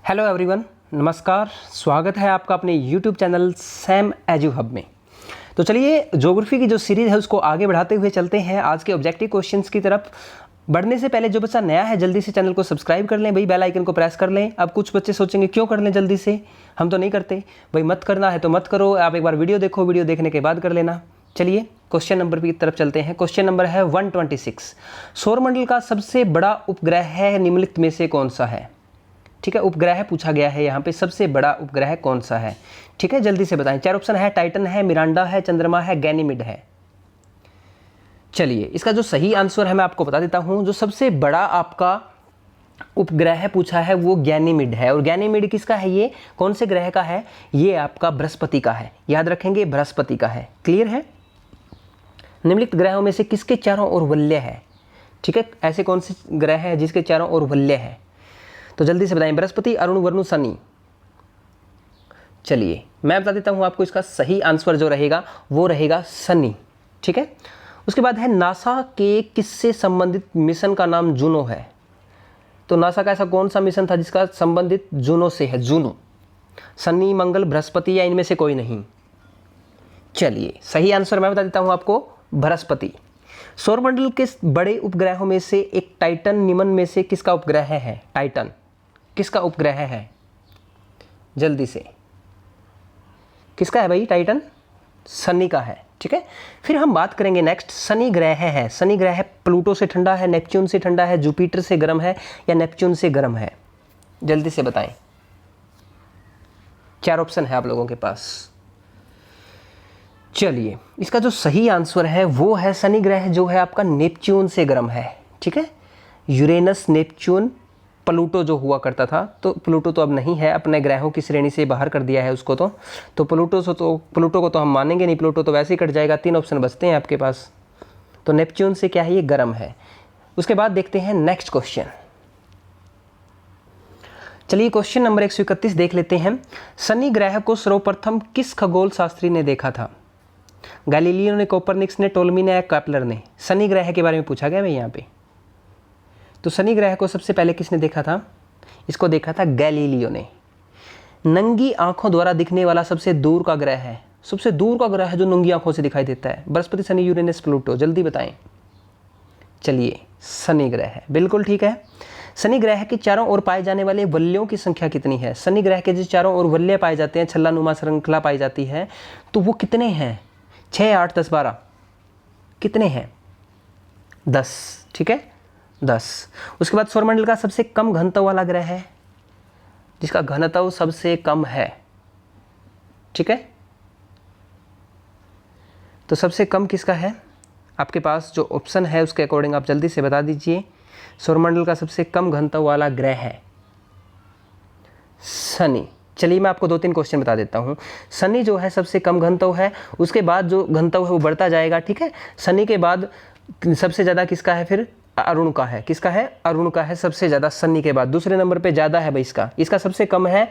Hello everyone, नमस्कार। स्वागत है आपका अपने YouTube channel Sam edu hub में। तो चलिए ज्योग्राफी की जो सीरीज़ है उसको आगे बढ़ाते हुए चलते हैं आज के ऑब्जेक्टिव क्वेश्चंस की तरफ। बढ़ने से पहले जो बच्चा नया है जल्दी से चैनल को सब्सक्राइब कर लें भाई, बेल आइकन को प्रेस कर लें। अब कुछ बच्चे सोचेंगे क्यों कर लें जल्दी से, हम तो नहीं करते भाई। मत करना है तो मत करो, आप एक बार वीडियो देखो, वीडियो देखने के बाद कर लेना। चलिए क्वेश्चन नंबर की तरफ चलते हैं। क्वेश्चन नंबर है 126। सौरमंडल का सबसे बड़ा उपग्रह है निम्नलिखित में से कौन सा है? ठीक है, उपग्रह पूछा गया है यहाँ पे, सबसे बड़ा उपग्रह कौन सा है? ठीक है, जल्दी से बताएं। 4 ऑप्शन है, टाइटन है, मिरांडा है, चंद्रमा है, गैनीमीड है। चलिए इसका जो सही आंसर है मैं आपको बता देता हूँ। जो सबसे बड़ा आपका उपग्रह पूछा है वो गैनीमीड है। और गैनीमीड किसका है? ये कौन से ग्रह का है? ये आपका बृहस्पति का है, याद रखेंगे, बृहस्पति का है। क्लियर है? निम्नलिखित ग्रहों में से किसके चारों ओर वलय है? ठीक है, ऐसे कौन से ग्रह हैं जिसके चारों ओर वलय है? तो जल्दी से बताएं। बृहस्पति, अरुण, वरुण, शनि। चलिए मैं बता देता हूं आपको, इसका सही आंसर जो रहेगा वो रहेगा शनि। ठीक है, उसके बाद है नासा के किससे संबंधित मिशन का नाम जूनो है? तो नासा का ऐसा कौन सा मिशन था जिसका संबंधित जूनो से है? जूनो, शनि, मंगल, बृहस्पति या इनमें से कोई नहीं? चलिए सही आंसर मैं बता देता हूं आपको, बृहस्पति। सौरमंडल के बड़े उपग्रहों में से एक टाइटन निम्न में से किसका उपग्रह है? टाइटन किसका उपग्रह है? जल्दी से, किसका है भाई? टाइटन शनि का है। ठीक है, फिर हम बात करेंगे नेक्स्ट, शनि ग्रह है। शनि ग्रह प्लूटो से ठंडा है, नेपच्यून से ठंडा है, जुपिटर से गर्म है या नेपच्यून से गर्म है? जल्दी से बताएं। 4 ऑप्शन है आप लोगों के पास। चलिए इसका जो सही आंसर है वो है शनि ग्रह जो है आपका नेपच्यून से गर्म है। ठीक है, यूरेनस, नेपच्यून, प्लूटो जो हुआ करता था, तो प्लूटो तो अब नहीं है, अपने ग्रहों की श्रेणी से बाहर कर दिया है उसको। तो प्लूटो को तो हम मानेंगे नहीं, प्लूटो तो वैसे ही कट जाएगा। 3 ऑप्शन बचते हैं आपके पास। तो नेपच्यून से क्या है? ये गर्म है। उसके बाद देखते हैं नेक्स्ट क्वेश्चन। चलिए क्वेश्चन नंबर 131 देख लेते हैं। शनि ग्रह को सर्वप्रथम किस खगोल शास्त्री ने देखा था? गैलीलियो ने, कोपरनिकस ने, टोलमी ने या केपलर ने? शनि ग्रह के बारे में पूछा गया है यहाँ पे। तो शनि ग्रह को सबसे पहले किसने देखा था? इसको देखा था गैलीलियो ने। नंगी आंखों द्वारा दिखने वाला सबसे दूर का ग्रह है, सबसे दूर का ग्रह है जो नंगी आंखों से दिखाई देता है? Brihaspati, Shani, Uranus, Pluto. जल्दी बताएं। चलिए शनि ग्रह है, बिल्कुल ठीक है। शनि ग्रह के चारों ओर पाए जाने वाले वलयों की संख्या कितनी है? शनि ग्रह के जो चारों ओर वलय पाए जाते हैं, छल्ला नुमा श्रृंखला पाई जाती है, तो वो कितने हैं? 6, 8, 10, 12? कितने हैं? 10। ठीक है, 10। उसके बाद सौरमंडल का सबसे कम घनत्व वाला ग्रह है, जिसका घनत्व सबसे कम है। ठीक है, तो सबसे कम किसका है? आपके पास जो ऑप्शन है उसके अकॉर्डिंग आप जल्दी से बता दीजिए। सौरमंडल का सबसे कम घनत्व वाला ग्रह है शनि। चलिए मैं आपको 2-3 क्वेश्चन बता देता हूँ। शनि जो है सबसे कम घनत्व है, उसके बाद जो घनत्व है वो बढ़ता जाएगा। ठीक है, शनि के बाद सबसे ज़्यादा किसका है? फिर अरुण का है। किसका है? अरुण का है सबसे ज़्यादा शनि के बाद। दूसरे नंबर पे ज़्यादा है भाई इसका सबसे कम है।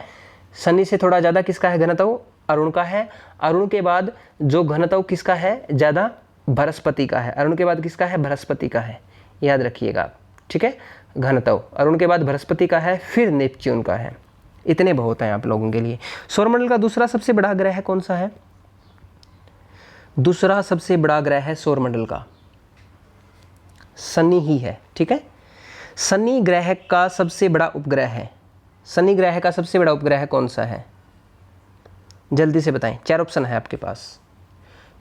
शनि से थोड़ा ज़्यादा किसका है घनत्व? अरुण का है। अरुण के बाद जो घनत्व किसका है ज़्यादा? बृहस्पति का है। अरुण के बाद किसका है? बृहस्पति का है, याद रखिएगा आप। ठीक है, घनत्व अरुण के बाद बृहस्पति का है, फिर नेपच्यून का है। इतने बहुत हैं आप लोगों के लिए। सौरमंडल का दूसरा सबसे बड़ा ग्रह कौन सा है? दूसरा सबसे बड़ा ग्रह है सौरमंडल का शनि ही है। ठीक है, शनि ग्रह का सबसे बड़ा उपग्रह है। शनि ग्रह का सबसे बड़ा उपग्रह कौन सा है? जल्दी से बताएं। 4 ऑप्शन है आपके पास।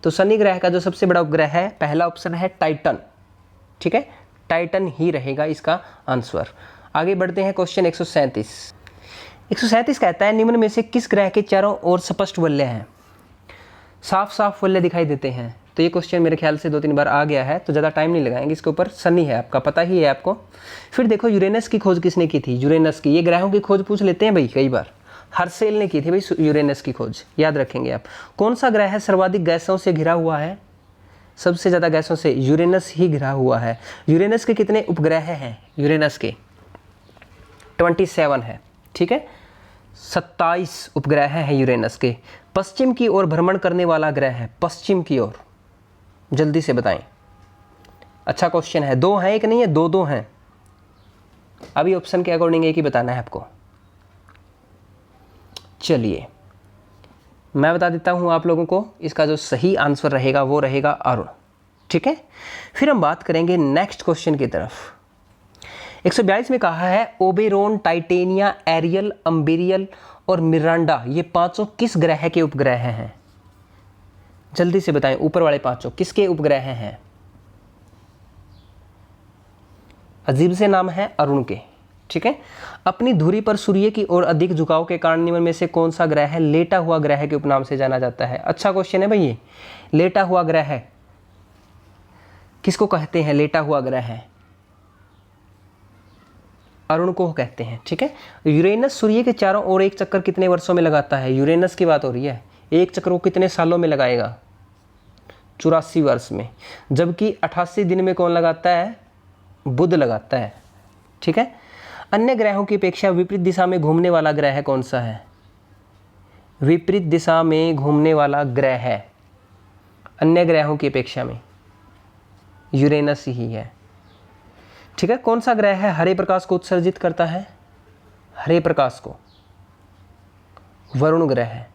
तो शनि ग्रह का जो सबसे बड़ा उपग्रह है, पहला ऑप्शन है टाइटन। ठीक है, टाइटन ही रहेगा इसका आंसर। आगे बढ़ते हैं क्वेश्चन 137। 137 कहता है निम्न में से किस ग्रह के चारों ओर स्पष्ट वलय हैं? साफ साफ वलय दिखाई देते हैं। तो ये क्वेश्चन मेरे ख्याल से 2-3 बार आ गया है, तो ज़्यादा टाइम नहीं लगाएंगे इसके ऊपर। शनि है आपका, पता ही है आपको। फिर देखो यूरेनस की खोज किसने की थी? यूरेनस की। ये ग्रहों की खोज पूछ लेते हैं भाई कई बार। हर्सेल ने की थी भाई यूरेनस की खोज, याद रखेंगे आप। कौन सा ग्रह है सर्वाधिक गैसों से घिरा हुआ है? सबसे ज़्यादा गैसों से यूरेनस ही घिरा हुआ है। यूरेनस के कितने उपग्रह हैं? यूरेनस के 27 है। ठीक है, 27 उपग्रह हैं यूरेनस के। पश्चिम की ओर भ्रमण करने वाला ग्रह है, पश्चिम की ओर। जल्दी से बताएं। अच्छा क्वेश्चन है। 2 हैं, एक नहीं है, 2-2 हैं। अभी ऑप्शन के अकॉर्डिंग एक ही बताना है आपको। चलिए मैं बता देता हूँ आप लोगों को, इसका जो सही आंसर रहेगा वो रहेगा अरुण। ठीक है, फिर हम बात करेंगे नेक्स्ट क्वेश्चन की तरफ। 142 में कहा है ओबेरोन, टाइटेनिया, एरियल, अम्बेरियल और मिरांडा ये पांचों किस ग्रह के उपग्रह हैं? जल्दी से बताएं, ऊपर वाले पांचों किसके उपग्रह हैं? अजीब से नाम है अरुण के। ठीक है, अपनी धुरी पर सूर्य की ओर अधिक झुकाव के कारण निम्न में से कौन सा ग्रह लेटा हुआ ग्रह के उपनाम से जाना जाता है? अच्छा क्वेश्चन है भाई ये। लेटा हुआ ग्रह किसको कहते हैं? लेटा हुआ ग्रह अरुण को कहते हैं। ठीक है, यूरेनस सूर्य के चारों ओर एक चक्कर कितने वर्षों में लगाता है? यूरेनस की बात हो रही है। एक चक्कर वो कितने सालों में लगाएगा? 84 वर्ष में। जबकि 88 दिन में कौन लगाता है? बुध लगाता है। ठीक है, अन्य ग्रहों की अपेक्षा विपरीत दिशा में घूमने वाला ग्रह कौन सा है? विपरीत दिशा में घूमने वाला ग्रह है अन्य ग्रहों की अपेक्षा में यूरेनस ही है। ठीक है, कौन सा ग्रह है हरे प्रकाश को उत्सर्जित करता है? हरे प्रकाश को वरुण ग्रह है।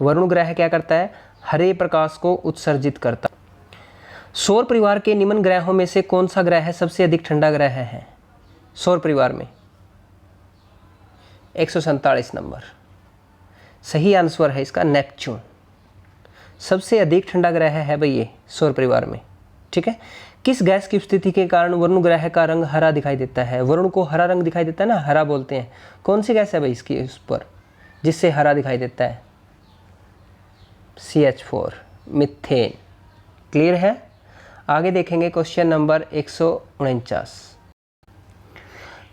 वरुण ग्रह क्या करता है? हरे प्रकाश को उत्सर्जित करता। सौर परिवार के निम्न ग्रहों में से कौन सा ग्रह सबसे अधिक ठंडा ग्रह है? सौर परिवार में 147 नंबर सही आंसर है इसका नेपच्यून। सबसे अधिक ठंडा ग्रह है भाई ये सौर परिवार में। ठीक है, किस गैस की स्थिति के कारण वरुण ग्रह का रंग हरा दिखाई देता है? वरुण को हरा रंग दिखाई देता है ना, हरा बोलते हैं। कौन सी गैस है भाई इसकी उस पर जिससे हरा दिखाई देता है? CH4 methane. क्लियर है? आगे देखेंगे क्वेश्चन नंबर 149।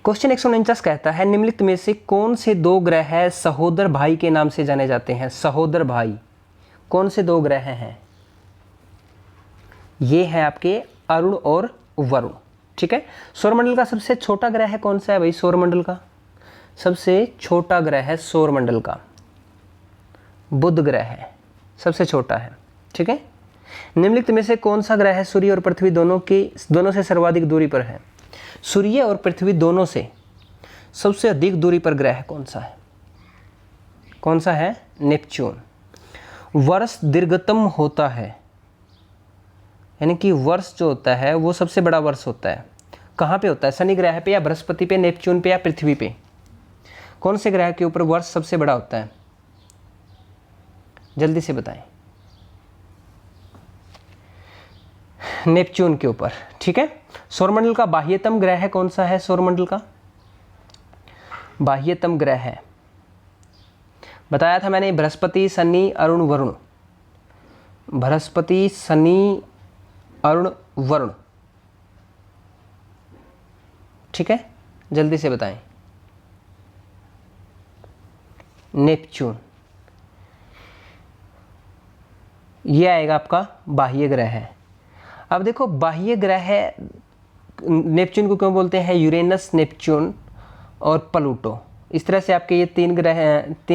क्वेश्चन 149 कहता है निम्नलिखित में से कौन से दो ग्रह सहोदर भाई के नाम से जाने जाते हैं? सहोदर भाई कौन से दो ग्रह हैं? ये है आपके अरुण और वरुण। ठीक है, सौरमंडल का सबसे छोटा ग्रह कौन सा है भाई? सौरमंडल का सबसे छोटा ग्रह सौरमंडल का बुध ग्रह है, सबसे छोटा है। ठीक है, निम्नलिखित में से कौन सा ग्रह सूर्य और पृथ्वी दोनों से सर्वाधिक दूरी पर है? सूर्य और पृथ्वी दोनों से सबसे अधिक दूरी पर ग्रह कौन सा है? कौन सा है? नेपच्यून। वर्ष दीर्घतम होता है, यानी कि वर्ष जो होता है वो सबसे बड़ा वर्ष होता है। कहाँ पे होता है? शनि ग्रह पे या बृहस्पति पे, नेपच्यून पे या पृथ्वी पे? कौन से ग्रह के ऊपर वर्ष सबसे बड़ा होता है? जल्दी से बताएं। नेपच्यून के ऊपर। ठीक है, सौरमंडल का बाह्यतम ग्रह कौन सा है? सौरमंडल का बाह्यतम ग्रह है, बताया था मैंने, बृहस्पति, शनि, अरुण, वरुण। बृहस्पति, शनि, अरुण, वरुण। ठीक है, जल्दी से बताएं। नेपच्यून ये आएगा आपका बाह्य ग्रह है। अब देखो बाह्य ग्रह नेपच्यून को क्यों बोलते हैं? यूरेनस, नेपच्यून और प्लूटो। इस तरह से आपके ये तीन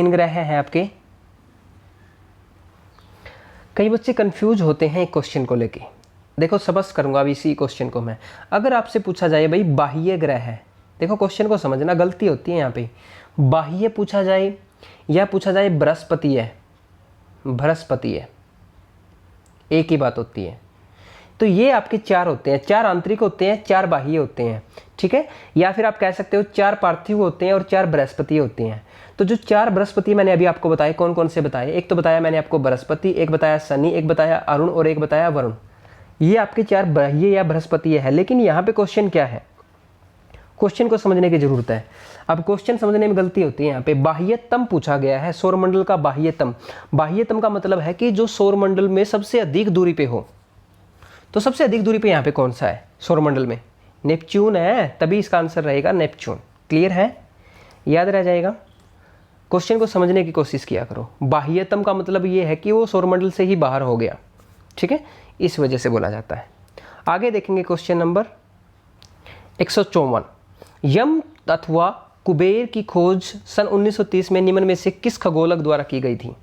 ग्रह हैं आपके। कई बच्चे कंफ्यूज होते हैं क्वेश्चन को लेके। देखो सबस करूंगा अभी इसी क्वेश्चन को मैं। अगर आपसे पूछा जाए भाई बाह्य ग्रह है, देखो क्वेश्चन को समझना, गलती होती है यहाँ पे। बाह्य पूछा जाए या पूछा जाए बृहस्पति है, बृहस्पति है, एक ही बात होती है। तो ये आपके चार होते हैं, चार आंतरिक होते हैं, चार बाह्य होते हैं। ठीक है, या फिर आप कह सकते हो चार पार्थिव होते हैं और चार बृहस्पति होते हैं। तो जो चार बृहस्पति मैंने अभी आपको बताए, कौन कौन से बताए? एक तो बताया मैंने आपको बृहस्पति, एक बताया शनि, एक बताया अरुण और एक बताया वरुण। ये आपके चार बाह्य या बृहस्पति है। लेकिन यहाँ पे क्वेश्चन क्या है? क्वेश्चन को समझने की जरूरत है। अब क्वेश्चन समझने में गलती होती है। यहाँ पे बाह्यतम पूछा गया है, सौरमंडल का बाह्यतम। बाह्यतम का मतलब है कि जो सौरमंडल में सबसे अधिक दूरी पे हो। तो सबसे अधिक दूरी पे यहाँ पे कौन सा है सौरमंडल में? नेपच्यून है, तभी इसका आंसर रहेगा नेपच्यून। क्लियर है? याद रह जाएगा। क्वेश्चन को समझने की कोशिश किया करो। बाह्यतम का मतलब ये है कि वो सौरमंडल से ही बाहर हो गया। ठीक है, इस वजह से बोला जाता है। आगे देखेंगे क्वेश्चन नंबर 154। यम अथवा कुबेर की खोज सन 1930 में निम्न में से किस खगोलक द्वारा की गई थी?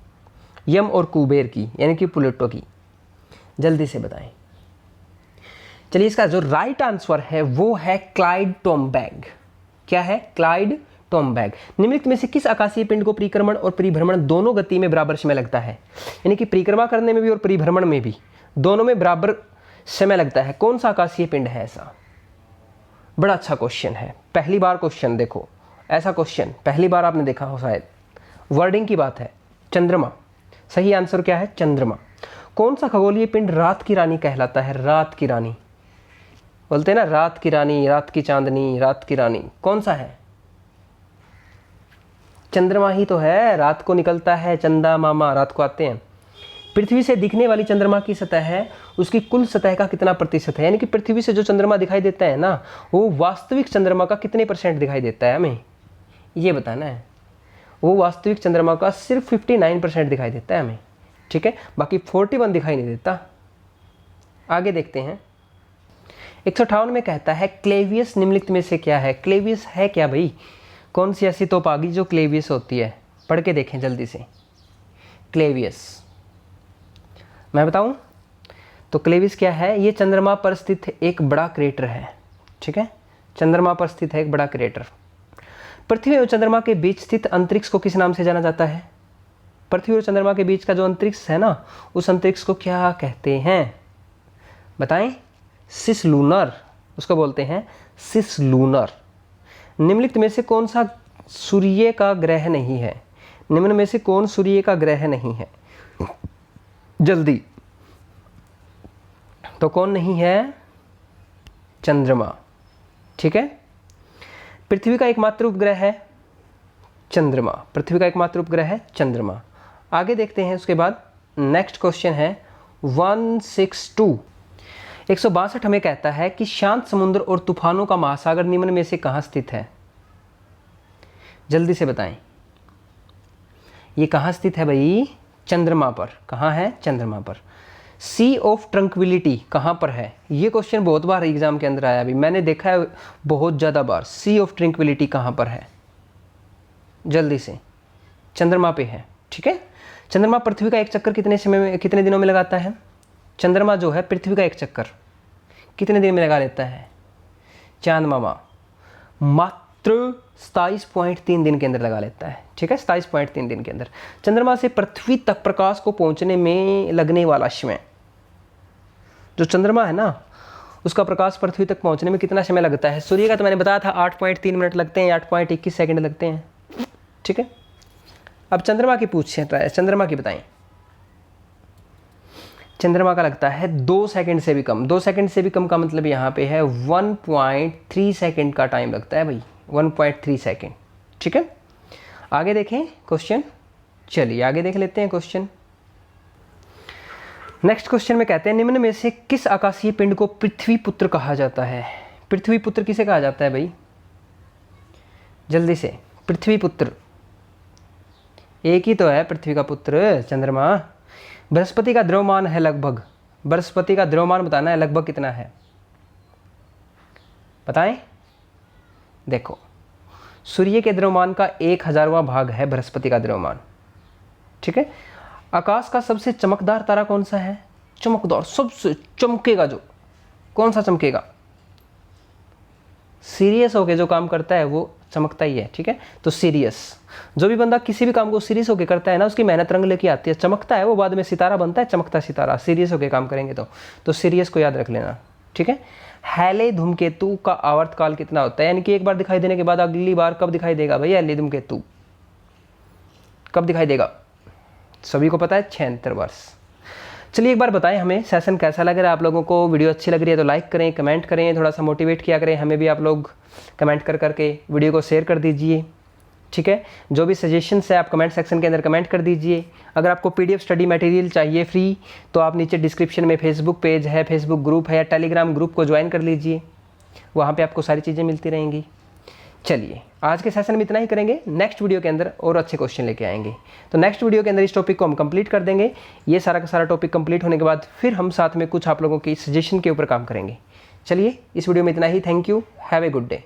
यम और कुबेर की, यानी कि प्लूटो की। जल्दी से बताएं। चलिए, इसका जो राइट आंसर है वो है क्लाइड टोम्बैग। क्या है? क्लाइड टॉम्बैग। निम्नलिखित में से किस आकाशीय पिंड को परिक्रमण और परिभ्रमण दोनों गति में बराबर समय लगता है? यानी कि परिक्रमा करने में भी और परिभ्रमण में भी दोनों में बराबर समय लगता है। कौन सा आकाशीय पिंड है ऐसा? बड़ा अच्छा क्वेश्चन है, पहली बार क्वेश्चन देखो, ऐसा क्वेश्चन पहली बार आपने देखा हो शायद। वर्डिंग की बात है, चंद्रमा। सही आंसर क्या है? चंद्रमा। कौन सा खगोलीय पिंड रात की रानी कहलाता है? रात की रानी बोलते हैं ना, रात की रानी, रात की चांदनी, रात की रानी। कौन सा है? चंद्रमा ही तो है, रात को निकलता है चंदा मामा, रात को आते हैं। पृथ्वी से दिखने वाली चंद्रमा की सतह है, उसकी कुल सतह का कितना प्रतिशत है? यानी कि पृथ्वी से जो चंद्रमा दिखाई देता है ना, वो वास्तविक चंद्रमा का कितने % दिखाई देता है? हमें ये बताना है। वो वास्तविक चंद्रमा का सिर्फ 59% दिखाई देता है हमें, ठीक है, बाकी 41 दिखाई नहीं देता। आगे देखते हैं। 158 में कहता है क्लेवियस निम्नलिखित में से क्या है? क्लेवियस है क्या भाई? कौन सी ऐसी तोप आ गई जो क्लेवियस होती है? पढ़ के देखें जल्दी से। क्लेवियस मैं बताऊं तो क्लेवियस क्या है? ये चंद्रमा पर स्थित एक बड़ा क्रेटर है, ठीक है, चंद्रमा पर स्थित है एक बड़ा क्रेटर। पृथ्वी और चंद्रमा के बीच स्थित अंतरिक्ष को किस नाम से जाना जाता है? पृथ्वी और चंद्रमा के बीच का जो अंतरिक्ष है ना, उस अंतरिक्ष को क्या कहते हैं? बताएं। सिसलूनर, उसको बोलते हैं सिसलूनर। निम्नलिखित में से कौन सा सूर्य का ग्रह नहीं है? निम्न में से कौन सूर्य का ग्रह नहीं है? जल्दी। तो कौन नहीं है? चंद्रमा, ठीक है। पृथ्वी का एकमात्र उपग्रह है चंद्रमा। पृथ्वी का एकमात्र उपग्रह है चंद्रमा। आगे देखते हैं। उसके बाद नेक्स्ट क्वेश्चन है 162। 162 हमें कहता है कि शांत समुद्र और तूफानों का महासागर निम्न में से कहाँ स्थित है? जल्दी से बताएं। ये कहाँ स्थित है भाई? चंद्रमा पर। कहाँ है? चंद्रमा पर। सी ऑफ ट्रंक्विलिटी कहाँ पर है? ये क्वेश्चन बहुत बार एग्जाम के अंदर आया, अभी मैंने देखा है बहुत ज़्यादा बार। सी ऑफ ट्रंक्विलिटी कहाँ पर है? जल्दी से। चंद्रमा पे है, ठीक है। चंद्रमा पृथ्वी का एक चक्कर कितने दिनों में लगाता है? चंद्रमा जो है पृथ्वी का एक चक्कर कितने दिन में लगा लेता है? चांद मामा मात्र 27.3 दिन के अंदर लगा लेता है, ठीक है, 27.3 दिन के अंदर। चंद्रमा से पृथ्वी तक प्रकाश को पहुंचने में लगने वाला समय, जो चंद्रमा है ना, उसका प्रकाश पृथ्वी तक पहुंचने में कितना समय लगता है? सूर्य का तो मैंने बताया था 8.3 मिनट लगते हैं, 8.21 सेकंड लगते हैं, ठीक है। अब चंद्रमा की पूछे, चंद्रमा की बताएं। चंद्रमा का लगता है 2 सेकंड से भी कम। 2 सेकंड से भी कम का मतलब यहाँ पे है 1.3 सेकंड का टाइम लगता है भाई, 1.3 सेकंड, ठीक है। आगे देखें क्वेश्चन, चलिए आगे देख लेते हैं क्वेश्चन। नेक्स्ट क्वेश्चन में कहते हैं निम्न में से किस आकाशीय पिंड को पृथ्वी पुत्र कहा जाता है? पृथ्वी पुत्र किसे कहा जाता है भाई? जल्दी से। पृथ्वी पुत्र एक ही तो है, पृथ्वी का पुत्र चंद्रमा। बृहस्पति का द्रव्यमान है लगभग, बृहस्पति का द्रव्यमान बताना है लगभग कितना है, बताएं। देखो, सूर्य के द्रव्यमान का 1000वां भाग है बृहस्पति का द्रव्यमान, ठीक है। आकाश का सबसे चमकदार तारा कौन सा है? चमकदार, सबसे चमकेगा जो, कौन सा चमकेगा? सीरियस होके जो काम करता है वो चमकता ही है, ठीक है। तो सीरियस, जो भी बंदा किसी भी काम को सीरियस होके करता है ना, उसकी मेहनत रंग लेके आती है, चमकता है वो, बाद में सितारा बनता है, चमकता सितारा। सीरियस होके काम करेंगे तो सीरियस को याद रख लेना, ठीक है। हैले धूमकेतु का आवर्तकाल कितना होता है? यानी कि एक बार दिखाई देने के बाद अगली बार कब दिखाई देगा भैया? हैले धूमकेतु कब दिखाई देगा? सभी को पता है, 76 वर्ष। चलिए एक बार बताएं हमें सेशन कैसा लग रहा है आप लोगों को। वीडियो अच्छी लग रही है तो लाइक करें, कमेंट करें, थोड़ा सा मोटिवेट किया करें हमें भी आप लोग, कमेंट कर करके वीडियो को शेयर कर दीजिए, ठीक है। जो भी सजेशंस है आप कमेंट सेक्शन के अंदर कमेंट कर दीजिए। अगर आपको PDF स्टडी मटेरियल चाहिए फ्री तो आप नीचे डिस्क्रिप्शन में फेसबुक पेज है, फेसबुक ग्रुप है या टेलीग्राम ग्रुप को ज्वाइन कर लीजिए, वहाँ पे आपको सारी चीज़ें मिलती रहेंगी। चलिए आज के सेशन में इतना ही करेंगे, नेक्स्ट वीडियो के अंदर और अच्छे क्वेश्चन लेके आएंगे। तो नेक्स्ट वीडियो के अंदर इस टॉपिक को हम कंप्लीट कर देंगे। ये सारा का सारा टॉपिक कंप्लीट होने के बाद फिर हम साथ में कुछ आप लोगों की सजेशन के ऊपर काम करेंगे। चलिए इस वीडियो में इतना ही। Thank you, have a good day.